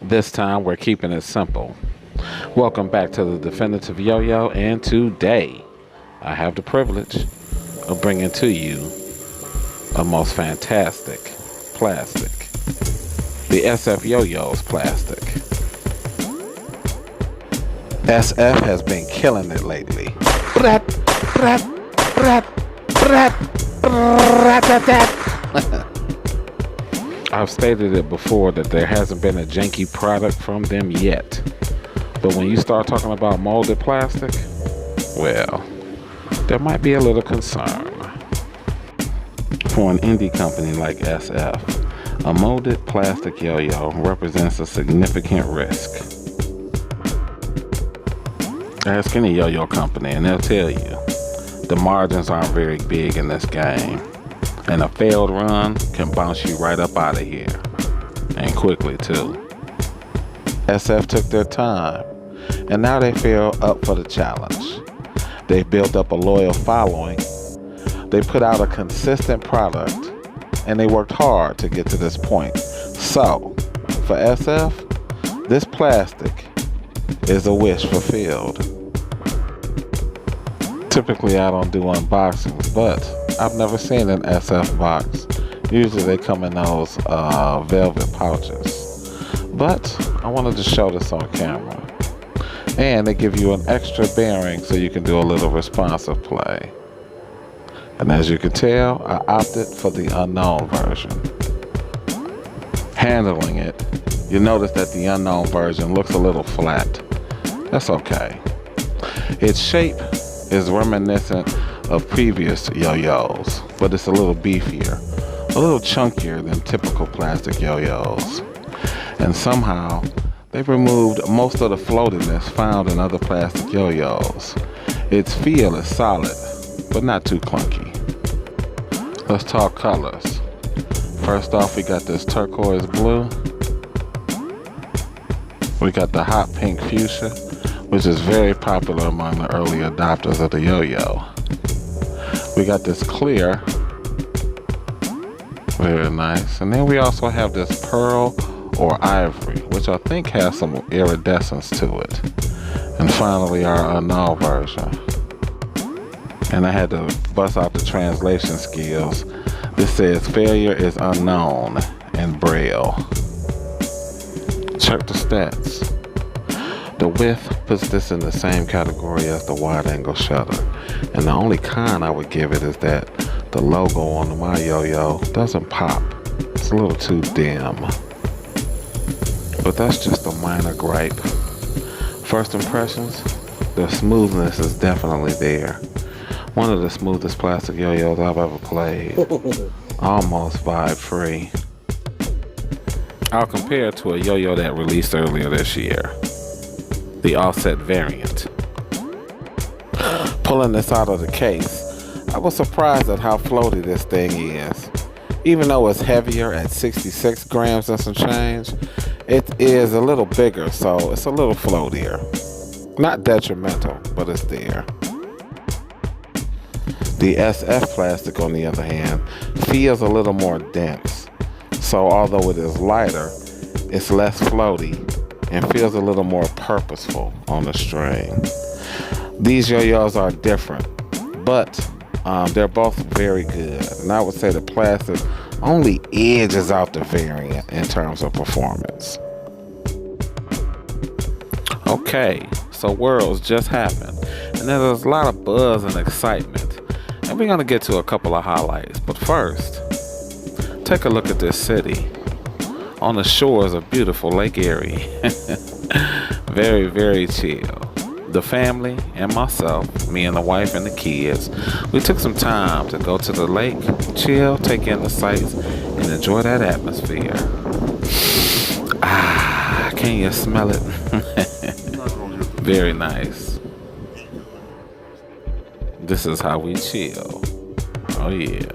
This time we're keeping it simple. Welcome back to the Definitive Yo-Yo, and today I have the privilege of bringing to you a most fantastic plastic. The SF Yoyos plastic. SF has been killing it lately. I've stated it before that there hasn't been a janky product from them yet. But when you start talking about molded plastic, well, there might be a little concern. For an indie company like SF, a molded plastic yo-yo represents a significant risk. Ask any yo-yo company and they'll tell you the margins aren't very big in this game. And a failed run can bounce you right up out of here. And quickly too. SF took their time, and now they feel up for the challenge. They've built up a loyal following. They put out a consistent product, and they worked hard to get to this point. So, for SF, this plastic is a wish fulfilled. Typically I don't do unboxings, but I've never seen an SF box. Usually they come in those velvet pouches. But I wanted to show this on camera. And they give you an extra bearing so you can do a little responsive play. And as you can tell, I opted for the unknown version. Handling it, you notice that the unknown version looks a little flat. That's okay. Its shape is reminiscent of previous yo-yos, but it's a little beefier, a little chunkier than typical plastic yo-yos. And somehow, they've removed most of the floatiness found in other plastic yo-yos. Its feel is solid, but not too clunky. Let's talk colors. First off, we got this turquoise blue. We got the hot pink fuchsia, which is very popular among the early adopters of the yo-yo. We got this clear, very nice. And then we also have this pearl or ivory, which I think has some iridescence to it. And finally our unknown version. And I had to bust out the translation skills. This says failure is unknown in Braille. Check the stats. The width puts this in the same category as the wide angle shutter. And the only con I would give it is that the logo on my yo-yo doesn't pop. It's a little too dim. But that's just a minor gripe. First impressions, the smoothness is definitely there. One of the smoothest plastic yo-yos I've ever played. Almost vibe free. I'll compare it to a yo-yo that released earlier this year. The offset variant. Pulling this out of the case, I was surprised at how floaty this thing is. Even though it's heavier at 66 grams and some change, it is a little bigger, so it's a little floatier. Not detrimental, but it's there. The SF plastic, on the other hand, feels a little more dense. So although it is lighter, it's less floaty and feels a little more purposeful on the string. These yo-yos are different, but they're both very good. And I would say the plastic only edges out the variant in terms of performance. Okay, so Worlds just happened, and there's a lot of buzz and excitement. And we're gonna get to a couple of highlights, but first, take a look at this city on the shores of beautiful Lake Erie. Very, very chill. The family and myself, me and the wife and the kids, we took some time to go to the lake, chill, take in the sights, and enjoy that atmosphere. Ah, can you smell it? Very nice. This is how we chill. Oh yeah.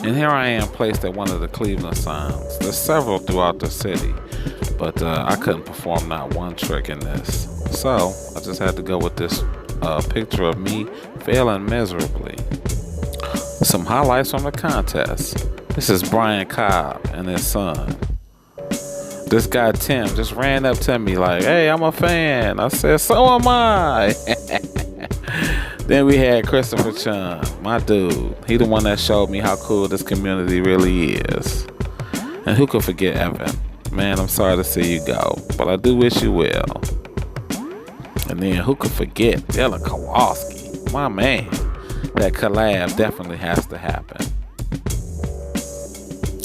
And here I am placed at one of the Cleveland signs. There's several throughout the city, but I couldn't perform not one trick in this. So I just had to go with this picture of me failing miserably. Some highlights from the contest. This is Brian Cobb and his son. This guy Tim just ran up to me like, hey, I'm a fan. I said, so am I. Then we had Christopher Chun, my dude. He the one that showed me how cool this community really is. And who could forget Evan? Man, I'm sorry to see you go, but I do wish you well. And then who could forget Dylan Kowalski? My man. That collab definitely has to happen.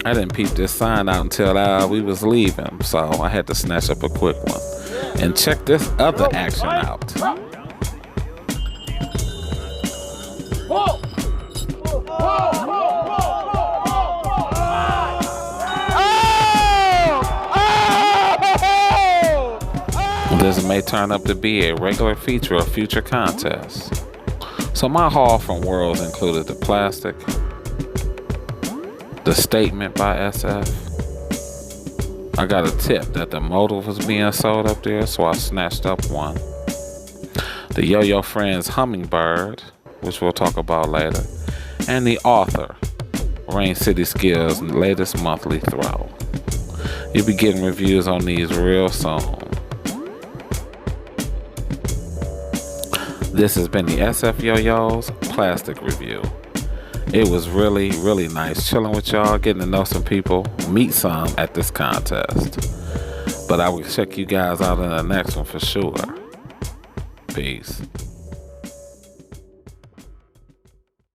I didn't peep this sign out until we was leaving, so I had to snatch up a quick one. And check this other action out. This may turn up to be a regular feature of future contests. So my haul from Worlds included the plastic, the statement by SF. I got a tip that the motive was being sold up there, so I snatched up one. The Yo-Yo Friends Hummingbird, which we'll talk about later, and the author, Rain City Skills' latest monthly throw. You'll be getting reviews on these real soon. This has been the SF Yo-Yo's Plastic Review. It was really, really nice chilling with y'all, getting to know some people, meet some at this contest. But I will check you guys out in the next one for sure. Peace.